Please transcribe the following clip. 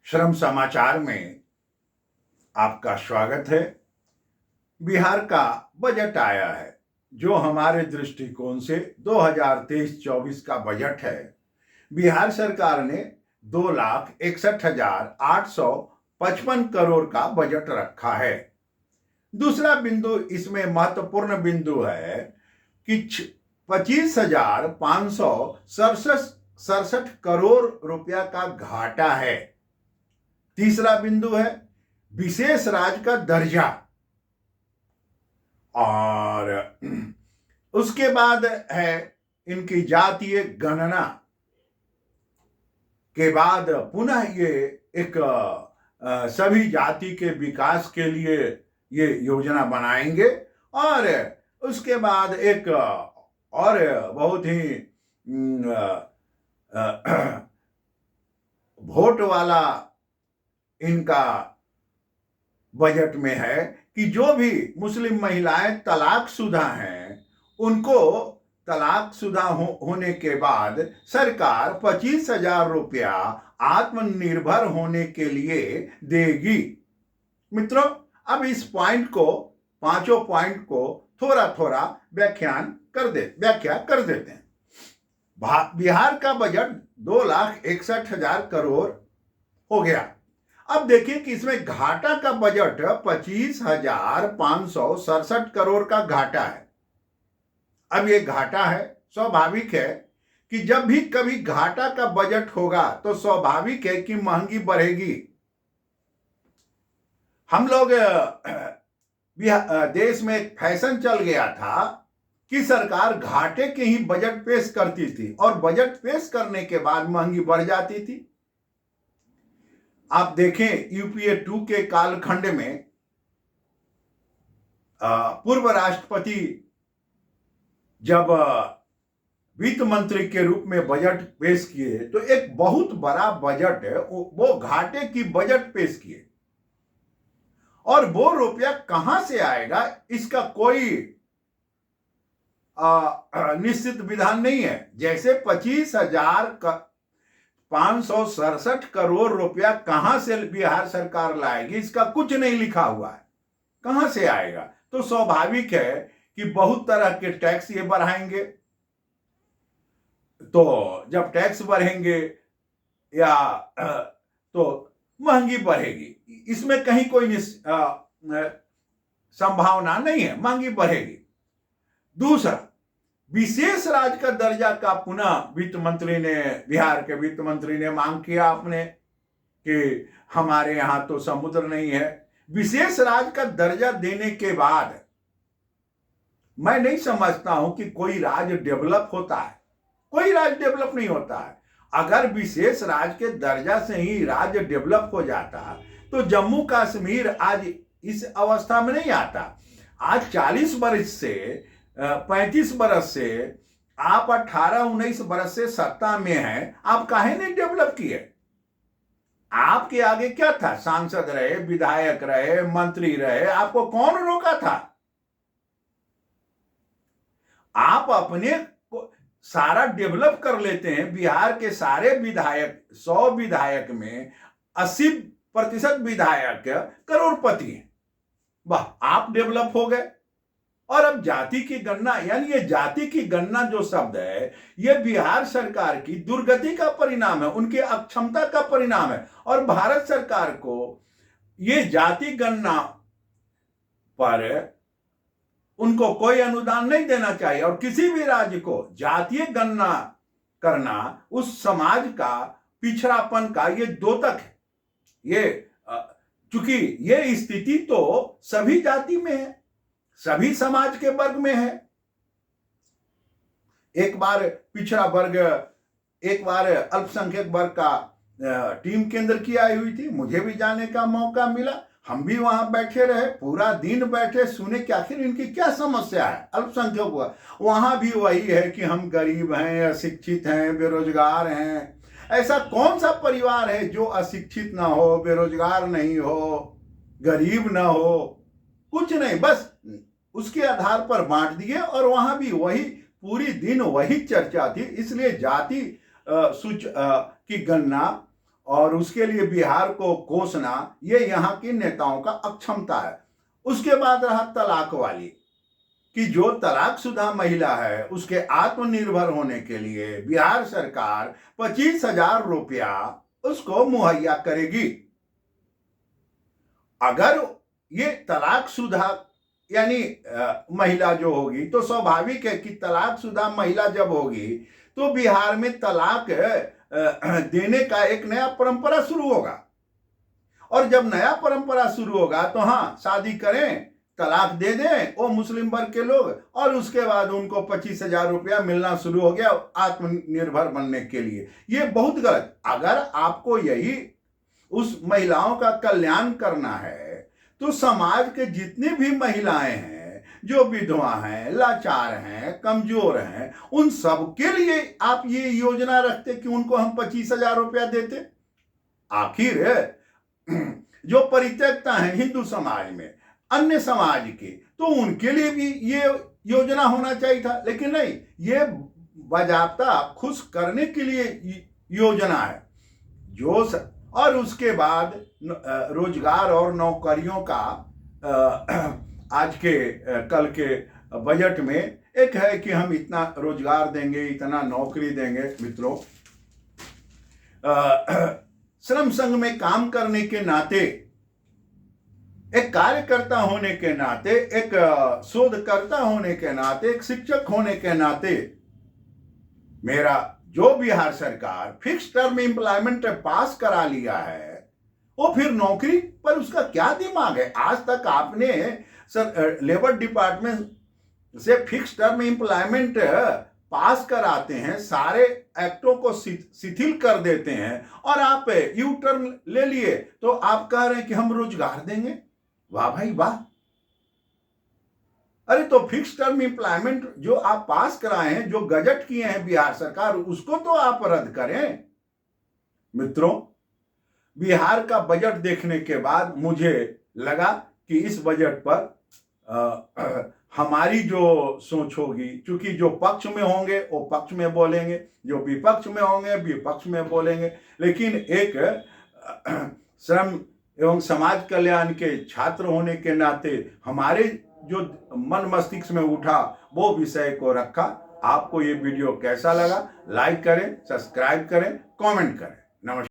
श्रम समाचार में आपका स्वागत है। बिहार का बजट आया है जो हमारे दृष्टिकोण से 2023-24 का बजट है। बिहार सरकार ने 2,61,855 करोड़ का बजट रखा है। दूसरा बिंदु इसमें महत्वपूर्ण बिंदु है कि 25,567 करोड़ रुपया का घाटा है। तीसरा बिंदु है विशेष राज्य का दर्जा, और उसके बाद है इनकी जातीय गणना के बाद पुनः ये एक सभी जाति के विकास के लिए ये योजना बनाएंगे, और उसके बाद एक और बहुत ही वोट वाला इनका बजट में है कि जो भी मुस्लिम महिलाएं तलाकशुदा हैं उनको तलाकशुदा होने के बाद सरकार 25,000 रुपया आत्मनिर्भर होने के लिए देगी। मित्रों, अब इस पांचों पॉइंट को थोड़ा थोड़ा व्याख्या कर देते हैं। बिहार का बजट 2,61,000 करोड़ हो गया। अब देखिए कि इसमें घाटा का बजट 25,567 करोड़ का घाटा है। अब ये घाटा है, स्वाभाविक है कि जब भी कभी घाटा का बजट होगा तो स्वाभाविक है कि महंगी बढ़ेगी। हम लोग देश में एक फैशन चल गया था कि सरकार घाटे के ही बजट पेश करती थी और बजट पेश करने के बाद महंगी बढ़ जाती थी। आप देखें यूपीए 2 के कालखंड में पूर्व राष्ट्रपति जब वित्त मंत्री के रूप में बजट पेश किए तो एक बहुत बड़ा बजट वो घाटे की बजट पेश किए, और वो रुपया कहां से आएगा इसका कोई निश्चित विधान नहीं है। जैसे 25,567 करोड़ रुपया कहां से बिहार सरकार लाएगी इसका कुछ नहीं लिखा हुआ है, कहां से आएगा। तो स्वाभाविक है कि बहुत तरह के टैक्स ये बढ़ाएंगे, तो जब टैक्स बढ़ेंगे या तो महंगी बढ़ेगी, इसमें कहीं कोई संभावना नहीं है, महंगी बढ़ेगी। दूसरा, विशेष राज्य का दर्जा का पुनः बिहार के वित्त मंत्री ने मांग किया आपने कि हमारे यहां तो समुद्र नहीं है। विशेष राज्य का दर्जा देने के बाद मैं नहीं समझता हूं कि कोई राज्य डेवलप होता है। कोई राज्य डेवलप नहीं होता है। अगर विशेष राज्य के दर्जा से ही राज्य डेवलप हो जाता तो जम्मू कश्मीर आज इस अवस्था में नहीं आता। आज 40 वर्ष से 35 बरस से आप 18-19 बरस से सत्ता में हैं, आप काहे नहीं डेवलप किए? आपके आगे क्या था? सांसद रहे, विधायक रहे, मंत्री रहे, आपको कौन रोका था? आप अपने को सारा डेवलप कर लेते हैं। बिहार के सारे विधायक 100 विधायक में 80% विधायक करोड़पति हैं। वाह, आप डेवलप हो गए। और अब जाति की गणना, यानी ये जाति की गणना जो शब्द है ये बिहार सरकार की दुर्गति का परिणाम है, उनकी अक्षमता का परिणाम है। और भारत सरकार को ये जाति गणना पर उनको कोई अनुदान नहीं देना चाहिए, और किसी भी राज्य को जातीय गणना करना उस समाज का पिछड़ापन का ये द्योतक है। ये चूंकि ये स्थिति तो सभी जाति में है, सभी समाज के वर्ग में है। एक बार पिछड़ा वर्ग, एक बार अल्पसंख्यक वर्ग का टीम केंद्र की आई हुई थी, मुझे भी जाने का मौका मिला। हम भी वहां बैठे रहे, पूरा दिन बैठे सुने कि आखिर इनकी क्या समस्या है अल्पसंख्यक। वहां भी वही है कि हम गरीब हैं, अशिक्षित हैं, बेरोजगार हैं। ऐसा कौन सा परिवार है जो अशिक्षित ना हो, बेरोजगार नहीं हो, गरीब ना हो? कुछ नहीं, बस उसके आधार पर बांट दिए। और वहां भी वही पूरी दिन वही चर्चा थी। इसलिए जाति की गणना और उसके लिए बिहार को कोसना, ये यहाँ के नेताओं का अक्षमता है। उसके बाद रहा तलाक वाली, कि जो तलाकशुदा महिला है उसके आत्मनिर्भर होने के लिए बिहार सरकार 25,000 रुपया उसको मुहैया करेगी। अगर ये तलाकशुदा यानी महिला जो होगी, तो स्वाभाविक है कि तलाकशुदा महिला जब होगी तो बिहार में तलाक देने का एक नया परंपरा शुरू होगा। और जब नया परंपरा शुरू होगा तो हाँ, शादी करें, तलाक दे दें वो मुस्लिम वर्ग के लोग, और उसके बाद उनको 25,000 रुपया मिलना शुरू हो गया आत्मनिर्भर बनने के लिए। ये बहुत गलत। अगर आपको यही उस महिलाओं का कल्याण करना है तो समाज के जितनी भी महिलाएं हैं, जो विधवा हैं, लाचार हैं, कमजोर हैं, उन सब के लिए आप ये योजना रखते कि उनको हम 25,000 रुपया देते। आखिर जो परित्यक्ता है हिंदू समाज में, अन्य समाज के, तो उनके लिए भी ये योजना होना चाहिए था। लेकिन नहीं, ये बाजाबता खुश करने के लिए योजना है और उसके बाद रोजगार और नौकरियों का आज के कल के बजट में एक है कि हम इतना रोजगार देंगे, इतना नौकरी देंगे। मित्रों, श्रम संघ में काम करने के नाते, एक कार्यकर्ता होने के नाते, एक शोधकर्ता होने के नाते, एक शिक्षक होने के नाते, मेरा जो बिहार सरकार फिक्स टर्म एम्प्लॉयमेंट पास करा लिया है, वो फिर नौकरी पर उसका क्या दिमाग है? आज तक आपने लेबर डिपार्टमेंट से फिक्स टर्म एम्प्लॉयमेंट पास कराते हैं, सारे एक्टों को शिथिल कर देते हैं, और आप यू टर्न ले लिए तो आप कह रहे हैं कि हम रोजगार देंगे। वाह भाई वाह! अरे तो फिक्स टर्म एम्प्लॉयमेंट जो आप पास कराए हैं, जो गजट किए हैं बिहार सरकार, उसको तो आप रद्द करें। मित्रों, बिहार का बजट देखने के बाद मुझे लगा कि इस बजट पर हमारी जो सोच होगी, क्योंकि जो पक्ष में होंगे वो पक्ष में बोलेंगे, जो विपक्ष में होंगे विपक्ष में बोलेंगे, लेकिन एक श्रम एवं समाज कल्याण के छात्र होने के नाते हमारे जो मन मस्तिष्क में उठा वो विषय को रखा। आपको ये वीडियो कैसा लगा? लाइक करें, सब्सक्राइब करें, कमेंट करें। नमस्कार।